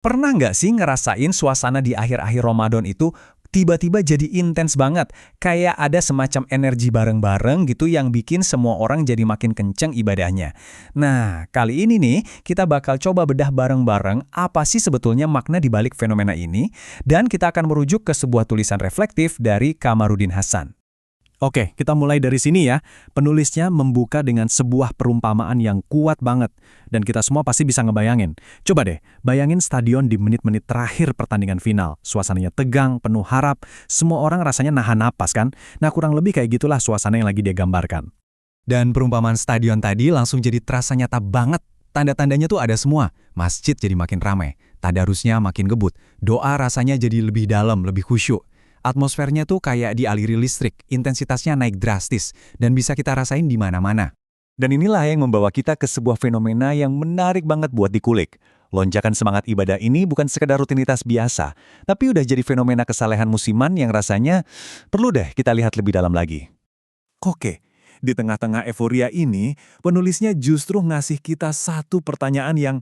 Pernah nggak sih ngerasain suasana di akhir-akhir Ramadan itu tiba-tiba jadi intens banget? Kayak ada semacam energi bareng-bareng gitu yang bikin semua orang jadi makin kenceng ibadahnya. Nah, kali ini nih kita bakal coba bedah bareng-bareng apa sih sebetulnya makna di balik fenomena ini, dan kita akan merujuk ke sebuah tulisan reflektif dari Kamarudin Hasan. Oke, kita mulai dari sini ya. Penulisnya membuka dengan sebuah perumpamaan yang kuat banget. Dan kita semua pasti bisa ngebayangin. Coba deh, bayangin stadion di menit-menit terakhir pertandingan final. Suasananya tegang, penuh harap, semua orang rasanya nahan napas kan? Nah, kurang lebih kayak gitulah suasana yang lagi dia gambarkan. Dan perumpamaan stadion tadi langsung jadi terasa nyata banget. Tanda-tandanya tuh ada semua. Masjid jadi makin ramai, tadarusnya makin gebut, doa rasanya jadi lebih dalam, lebih khusyuk. Atmosfernya tuh kayak dialiri listrik, intensitasnya naik drastis, dan bisa kita rasain di mana-mana. Dan inilah yang membawa kita ke sebuah fenomena yang menarik banget buat dikulik. Lonjakan semangat ibadah ini bukan sekedar rutinitas biasa, tapi udah jadi fenomena kesalehan musiman yang rasanya perlu deh kita lihat lebih dalam lagi. Oke, di tengah-tengah euforia ini, penulisnya justru ngasih kita satu pertanyaan yang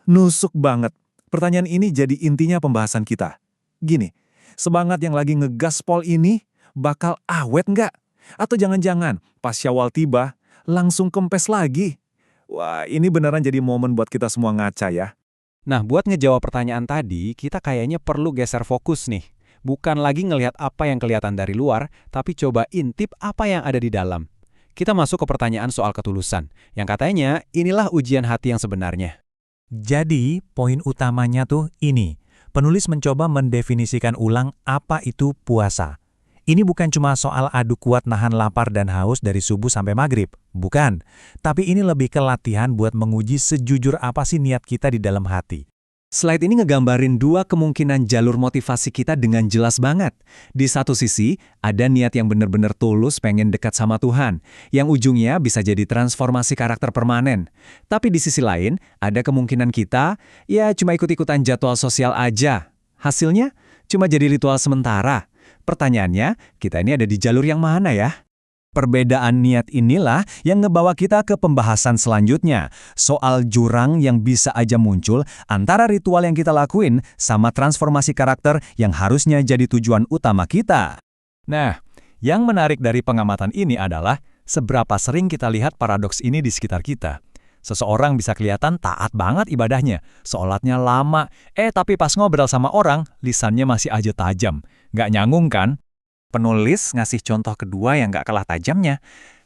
nusuk banget. Pertanyaan ini jadi intinya pembahasan kita. Gini, semangat yang lagi ngegaspol ini bakal awet nggak? Atau jangan-jangan pas Syawal tiba, langsung kempes lagi? Wah, ini beneran jadi momen buat kita semua ngaca ya. Nah, buat ngejawab pertanyaan tadi, kita kayaknya perlu geser fokus nih. Bukan lagi ngelihat apa yang kelihatan dari luar, tapi coba intip apa yang ada di dalam. Kita masuk ke pertanyaan soal ketulusan, yang katanya inilah ujian hati yang sebenarnya. Jadi, poin utamanya tuh ini. Penulis mencoba mendefinisikan ulang apa itu puasa. Ini bukan cuma soal adu kuat nahan lapar dan haus dari subuh sampai maghrib. Bukan. Tapi ini lebih ke latihan buat menguji sejujur apa sih niat kita di dalam hati. Slide ini ngegambarin dua kemungkinan jalur motivasi kita dengan jelas banget. Di satu sisi, ada niat yang benar-benar tulus pengen dekat sama Tuhan, yang ujungnya bisa jadi transformasi karakter permanen. Tapi di sisi lain, ada kemungkinan kita, ya cuma ikut-ikutan jadwal sosial aja. Hasilnya, cuma jadi ritual sementara. Pertanyaannya, kita ini ada di jalur yang mana ya? Perbedaan niat inilah yang ngebawa kita ke pembahasan selanjutnya, soal jurang yang bisa aja muncul antara ritual yang kita lakuin sama transformasi karakter yang harusnya jadi tujuan utama kita. Nah, yang menarik dari pengamatan ini adalah seberapa sering kita lihat paradoks ini di sekitar kita. Seseorang bisa kelihatan taat banget ibadahnya, sholatnya lama, tapi pas ngobrol sama orang, lisannya masih aja tajam. Nggak nyanggung kan? Penulis ngasih contoh kedua yang nggak kalah tajamnya.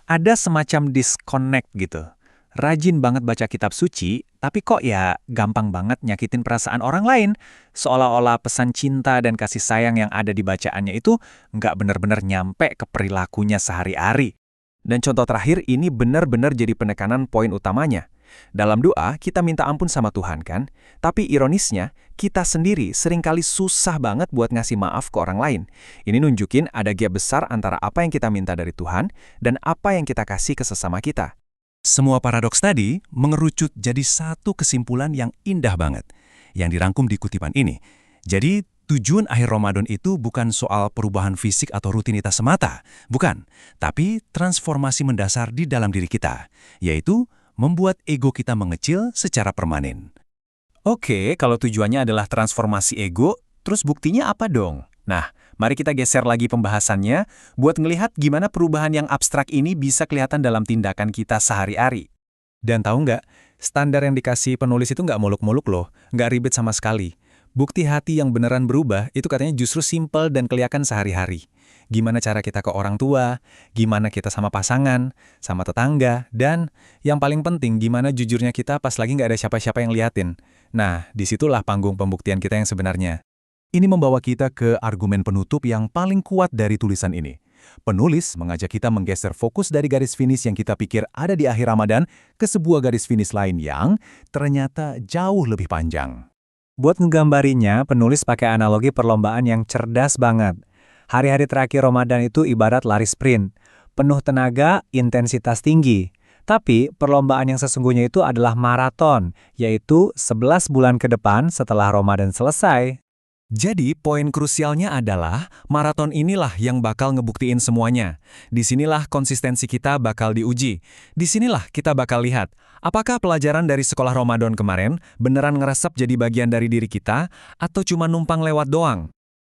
Ada semacam disconnect gitu. Rajin banget baca kitab suci, tapi kok ya gampang banget nyakitin perasaan orang lain. Seolah-olah pesan cinta dan kasih sayang yang ada di bacaannya itu nggak benar-benar nyampe ke perilakunya sehari-hari. Dan contoh terakhir ini benar-benar jadi penekanan poin utamanya. Dalam doa, kita minta ampun sama Tuhan kan? Tapi ironisnya, kita sendiri seringkali susah banget buat ngasih maaf ke orang lain. Ini nunjukin ada gap besar antara apa yang kita minta dari Tuhan dan apa yang kita kasih ke sesama kita. Semua paradoks tadi mengerucut jadi satu kesimpulan yang indah banget, yang dirangkum di kutipan ini. Jadi, tujuan akhir Ramadan itu bukan soal perubahan fisik atau rutinitas semata, bukan. Tapi transformasi mendasar di dalam diri kita, yaitu membuat ego kita mengecil secara permanen. Oke, kalau tujuannya adalah transformasi ego, terus buktinya apa dong? Nah, mari kita geser lagi pembahasannya buat ngelihat gimana perubahan yang abstrak ini bisa kelihatan dalam tindakan kita sehari-hari. Dan tahu nggak, standar yang dikasih penulis itu nggak muluk-muluk loh, nggak ribet sama sekali. Bukti hati yang beneran berubah itu katanya justru simpel dan kelihatan sehari-hari. Gimana cara kita ke orang tua, gimana kita sama pasangan, sama tetangga, dan yang paling penting gimana jujurnya kita pas lagi nggak ada siapa-siapa yang liatin. Nah, disitulah panggung pembuktian kita yang sebenarnya. Ini membawa kita ke argumen penutup yang paling kuat dari tulisan ini. Penulis mengajak kita menggeser fokus dari garis finish yang kita pikir ada di akhir Ramadan ke sebuah garis finish lain yang ternyata jauh lebih panjang. Buat ngegambarinya, penulis pakai analogi perlombaan yang cerdas banget. Hari-hari terakhir Ramadan itu ibarat lari sprint. Penuh tenaga, intensitas tinggi. Tapi perlombaan yang sesungguhnya itu adalah maraton, yaitu 11 bulan ke depan setelah Ramadan selesai. Jadi, poin krusialnya adalah maraton inilah yang bakal ngebuktiin semuanya. Disinilah konsistensi kita bakal diuji. Disinilah kita bakal lihat, apakah pelajaran dari sekolah Ramadan kemarin beneran ngeresep jadi bagian dari diri kita, atau cuma numpang lewat doang.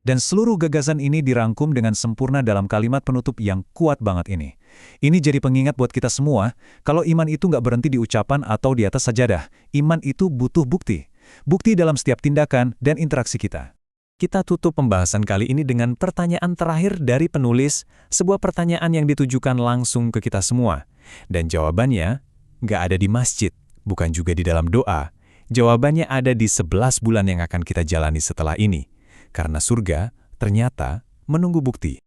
Dan seluruh gagasan ini dirangkum dengan sempurna dalam kalimat penutup yang kuat banget ini. Ini jadi pengingat buat kita semua, kalau iman itu nggak berhenti di ucapan atau di atas sajadah. Iman itu butuh bukti. Bukti dalam setiap tindakan dan interaksi kita. Kita tutup pembahasan kali ini dengan pertanyaan terakhir dari penulis, sebuah pertanyaan yang ditujukan langsung ke kita semua. Dan jawabannya, nggak ada di masjid, bukan juga di dalam doa. Jawabannya ada di 11 bulan yang akan kita jalani setelah ini. Karena surga ternyata menunggu bukti.